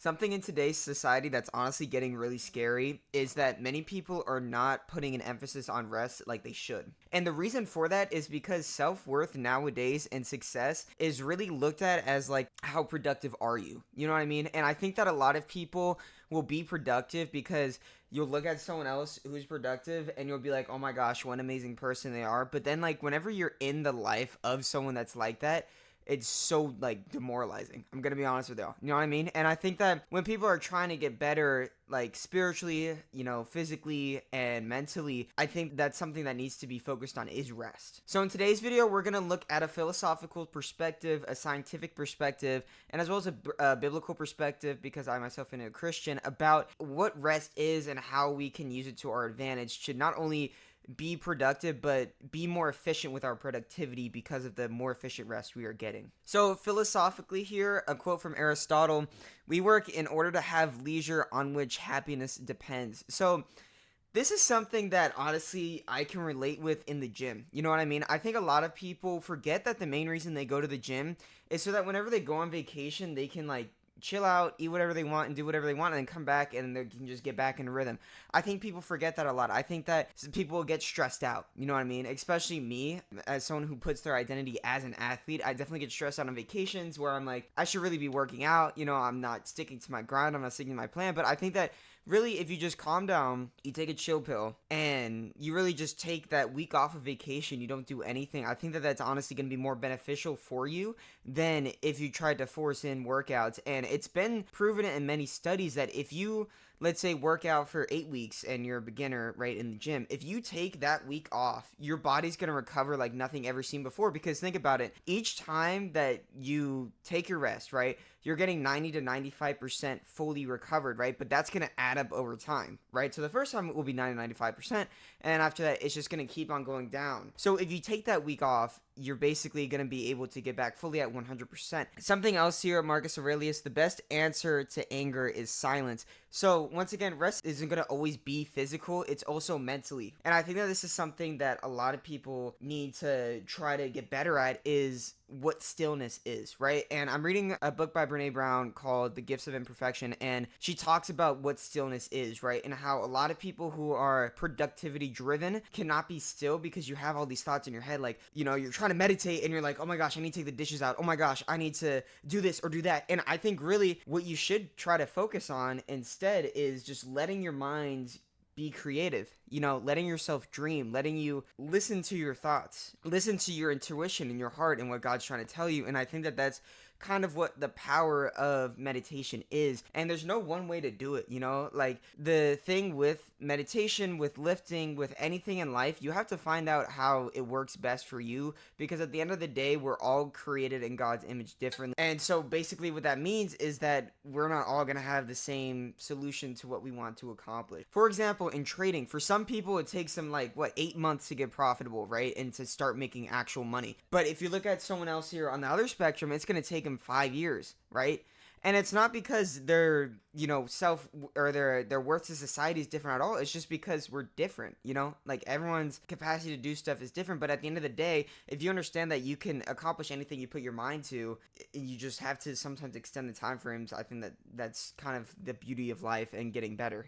Something in today's society that's honestly getting really scary is that many people are not putting an emphasis on rest like they should. And the reason for that is because self-worth nowadays and success is really looked at as like, how productive are you? You know what I mean? And I think that a lot of people will be productive because you'll look at someone else who's productive and you'll be like, oh my gosh, what an amazing person they are. But then, like, whenever you're in the life of someone that's like that, it's so, like, demoralizing. I'm gonna be honest with you. You know what I mean? And I think that when people are trying to get better, like, spiritually, physically and mentally, I think that's something that needs to be focused on is rest. So in today's video, we're gonna look at a philosophical perspective, a scientific perspective, and as well as a biblical perspective, because I myself am a Christian, about what rest is and how we can use it to our advantage to not only be productive, but be more efficient with our productivity because of the more efficient rest we are getting. So philosophically here, a quote from Aristotle: we work in order to have leisure on which happiness depends. So this is something that honestly I can relate with in the gym. You know what I mean? I think a lot of people forget that the main reason they go to the gym is so that whenever they go on vacation, they can like chill out, eat whatever they want, and do whatever they want, and then come back and they can just get back in rhythm. I think people forget that a lot. I think that people get stressed out, you know what I mean? Especially me, as someone who puts their identity as an athlete, I definitely get stressed out on vacations where I'm like, I should really be working out, I'm not sticking to my grind, I'm not sticking to my plan. But I think that really, if you just calm down, you take a chill pill, and you really just take that week off of vacation, you don't do anything, I think that that's honestly going to be more beneficial for you than if you tried to force in workouts. And it's been proven in many studies that if you, let's say, work out for 8 weeks and you're a beginner, right, in the gym, if you take that week off, your body's going to recover like nothing ever seen before. Because think about it, each time that you take your rest, right, you're getting 90 to 95% fully recovered, right? But that's going to add up over time, right? So the first time it will be 90 to 95%, and after that, it's just going to keep on going down. So if you take that week off, you're basically going to be able to get back fully at 100%. Something else here, Marcus Aurelius: the best answer to anger is silence. So once again, rest isn't going to always be physical, it's also mentally. And I think that this is something that a lot of people need to try to get better at, is what stillness is, right? And I'm reading a book by Brene Brown called The Gifts of Imperfection, and she talks about what stillness is, right? And how a lot of people who are productivity driven cannot be still because you have all these thoughts in your head, like, you're trying to meditate and you're like, oh my gosh, I need to take the dishes out, oh my gosh, I need to do this or do that. And I think really what you should try to focus on instead is just letting your mind be creative, letting yourself dream, letting you listen to your thoughts, listen to your intuition and your heart and what God's trying to tell you. And I think that that's kind of what the power of meditation is. And there's no one way to do it, like the thing with meditation, with lifting, with anything in life, you have to find out how it works best for you, because at the end of the day, we're all created in God's image differently. And so basically what that means is that we're not all going to have the same solution to what we want to accomplish. For example, in trading, for some people it takes them 8 months to get profitable, right, and to start making actual money. But if you look at someone else here on the other spectrum, it's going to take them 5 years, right? And it's not because their self or their worth to society is different at all. It's just because we're different, like everyone's capacity to do stuff is different. But at the end of the day, if you understand that you can accomplish anything you put your mind to, you just have to sometimes extend the time frames. I think that that's kind of the beauty of life and getting better,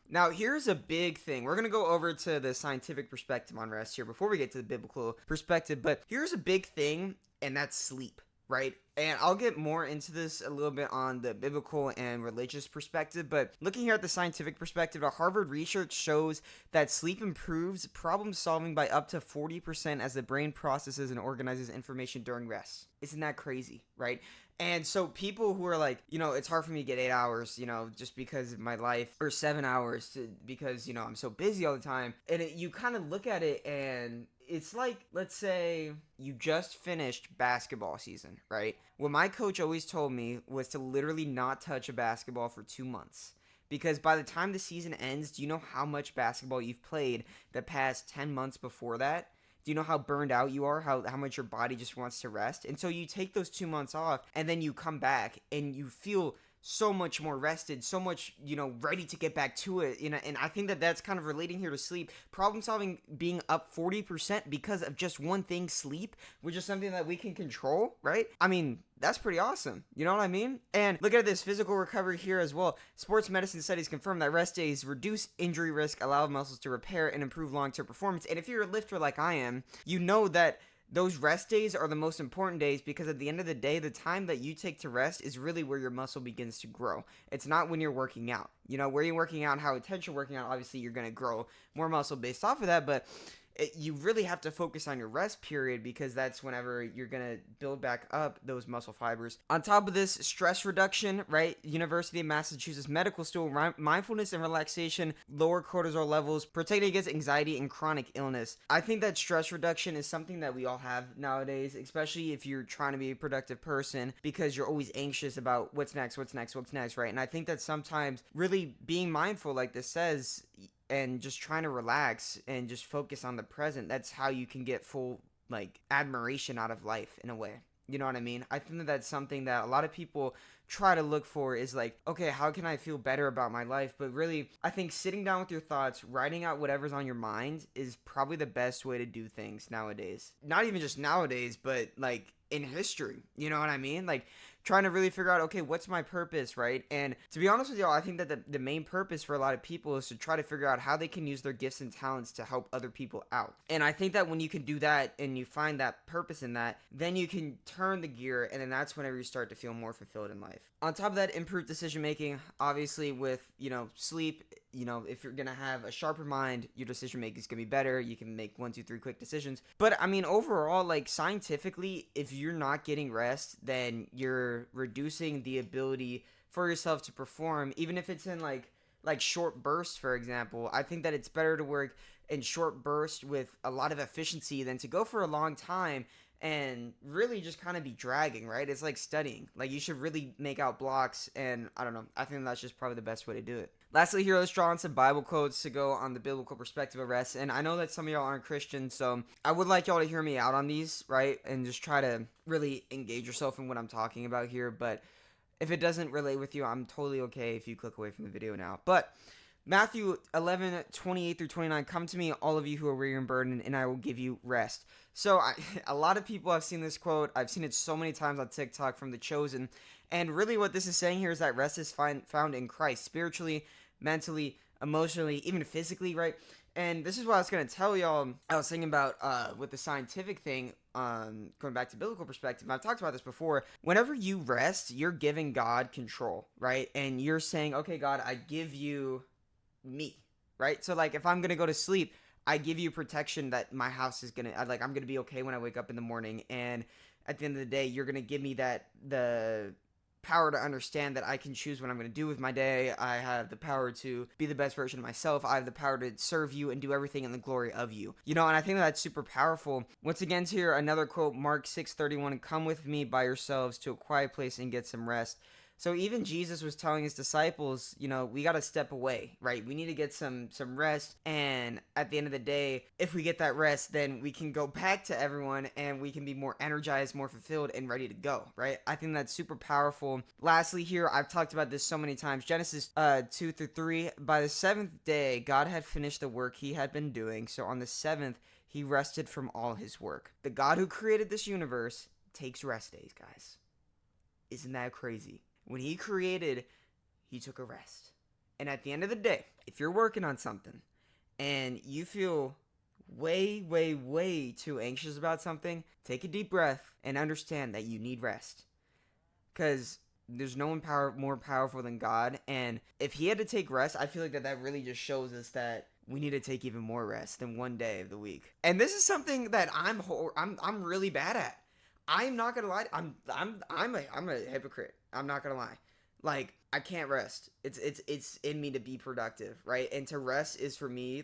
Now, here's a big thing. We're going to go over to the scientific perspective on rest here before we get to the biblical perspective. But here's a big thing, and that's sleep, right? And I'll get more into this a little bit on the biblical and religious perspective, but looking here at the scientific perspective, a Harvard research shows that sleep improves problem solving by up to 40% as the brain processes and organizes information during rest. Isn't that crazy, right? And so people who are like, it's hard for me to get 8 hours, just because of my life, or 7 hours because, I'm so busy all the time. And you kind of look at it and it's like, let's say you just finished basketball season, right? What my coach always told me was to literally not touch a basketball for 2 months. Because by the time the season ends, do you know how much basketball you've played the past 10 months before that? Do you know how burned out you are? How much your body just wants to rest? And so you take those 2 months off, and then you come back and you feel so much more rested, so much, ready to get back to it. And I think that that's kind of relating here to sleep. Problem solving being up 40% because of just one thing, sleep, which is something that we can control, right? I mean, that's pretty awesome. You know what I mean? And look at this physical recovery here as well. Sports medicine studies confirm that rest days reduce injury risk, allow muscles to repair, and improve long-term performance. And if you're a lifter like I am, you know that those rest days are the most important days, because at the end of the day, the time that you take to rest is really where your muscle begins to grow. It's not when you're working out. Where you're working out and how intense you're working out, obviously you're going to grow more muscle based off of that, but you really have to focus on your rest period, because that's whenever you're going to build back up those muscle fibers. On top of this, stress reduction, right? University of Massachusetts Medical School, mindfulness and relaxation, lower cortisol levels, protecting against anxiety and chronic illness. I think that stress reduction is something that we all have nowadays, especially if you're trying to be a productive person, because you're always anxious about what's next, right? And I think that sometimes really being mindful, like this says, and just trying to relax and just focus on the present, that's how you can get full admiration out of life in a way. You know what I mean? I think that that's something that a lot of people try to look for, is okay, how can I feel better about my life? But really, I think sitting down with your thoughts, writing out whatever's on your mind is probably the best way to do things nowadays. Not even just nowadays, but in history. You know what I mean? Trying to really figure out, okay, what's my purpose, right? And to be honest with y'all, I think that the main purpose for a lot of people is to try to figure out how they can use their gifts and talents to help other people out. And I think that when you can do that and you find that purpose in that, then you can turn the gear, and then that's whenever you start to feel more fulfilled in life. On top of that, improved decision making, obviously with, sleep. If you're gonna have a sharper mind, your decision making is gonna be better. You can make 1, 2, 3 quick decisions. But I mean, overall, scientifically, if you're not getting rest, then you're reducing the ability for yourself to perform, even if it's in like short bursts, for example. I think that it's better to work in short bursts with a lot of efficiency than to go for a long time and really just kind of be dragging, right? It's like studying. You should really make out blocks, and I don't know. I think that's just probably the best way to do it. Lastly, here, let's draw on some Bible quotes to go on the biblical perspective of rest. And I know that some of y'all aren't Christians, so I would like y'all to hear me out on these, right? And just try to really engage yourself in what I'm talking about here. But if it doesn't relate with you, I'm totally okay if you click away from the video now. But Matthew 11:28-29, come to me, all of you who are weary and burdened, and I will give you rest. So a lot of people have seen this quote. I've seen it so many times on TikTok from The Chosen. And really what this is saying here is that rest is found in Christ, spiritually, mentally, emotionally, even physically, right? And this is what I was going to tell y'all. I was thinking about with the scientific thing, going back to biblical perspective. I've talked about this before. Whenever you rest, you're giving God control, right? And you're saying, okay, God, I give you me, right? So if I'm going to go to sleep, I give you protection that my house is going to, I'm going to be okay when I wake up in the morning. And at the end of the day, you're going to give me the power to understand that I can choose what I'm going to do with my day. I have the power to be the best version of myself. I have the power to serve you and do everything in the glory of you. And I think that's super powerful. Once again, here, another quote, Mark 6:31, come with me by yourselves to a quiet place and get some rest. So even Jesus was telling his disciples, we got to step away, right? We need to get some rest. And at the end of the day, if we get that rest, then we can go back to everyone and we can be more energized, more fulfilled, and ready to go, right? I think that's super powerful. Lastly here, I've talked about this so many times. Genesis 2-3, by the seventh day, God had finished the work he had been doing. So on the seventh, he rested from all his work. The God who created this universe takes rest days, guys. Isn't that crazy? When he created, he took a rest. And at the end of the day, if you're working on something and you feel way, way, way too anxious about something, take a deep breath and understand that you need rest. Because there's no one more powerful than God. And if he had to take rest, I feel like that really just shows us that we need to take even more rest than one day of the week. And this is something that I'm really bad at. I'm not gonna lie. I'm a hypocrite. I'm not gonna lie. I can't rest. It's in me to be productive, right? And to rest is for me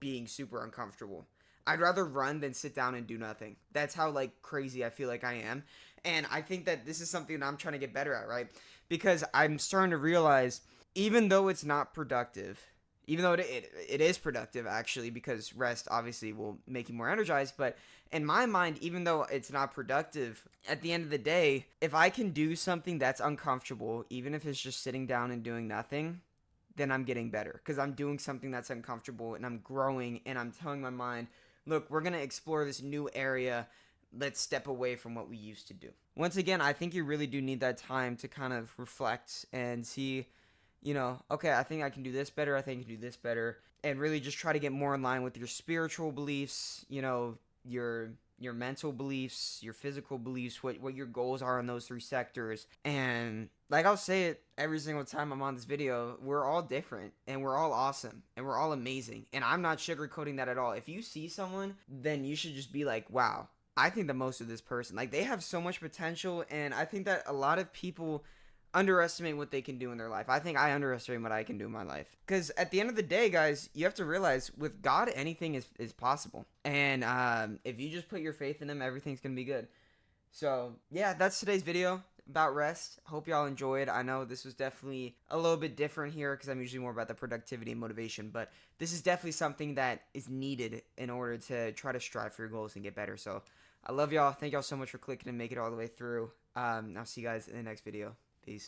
being super uncomfortable. I'd rather run than sit down and do nothing. That's how crazy I feel like I am. And I think that this is something that I'm trying to get better at, right? Because I'm starting to realize, even though it's not productive, even though it is productive actually, because rest obviously will make you more energized. But in my mind, even though it's not productive, at the end of the day, if I can do something that's uncomfortable, even if it's just sitting down and doing nothing, then I'm getting better, because I'm doing something that's uncomfortable and I'm growing, and I'm telling my mind, look, we're going to explore this new area. Let's step away from what we used to do. Once again, I think you really do need that time to kind of reflect and see, okay, I think I can do this better. I think I can do this better. And really just try to get more in line with your spiritual beliefs, your mental beliefs, your physical beliefs, what your goals are in those three sectors. And like I'll say it every single time I'm on this video, we're all different and we're all awesome and we're all amazing. And I'm not sugarcoating that at all. If you see someone, then you should just be like, wow, I think the most of this person. Like, they have so much potential, and I think that a lot of people underestimate what they can do in their life. I think I underestimate what I can do in my life. Because at the end of the day, guys, you have to realize with God, anything is possible. And if you just put your faith in Him, everything's going to be good. So, yeah, that's today's video about rest. Hope y'all enjoyed. I know this was definitely a little bit different here because I'm usually more about the productivity and motivation, but this is definitely something that is needed in order to try to strive for your goals and get better. So, I love y'all. Thank y'all so much for clicking and making it all the way through. I'll see you guys in the next video.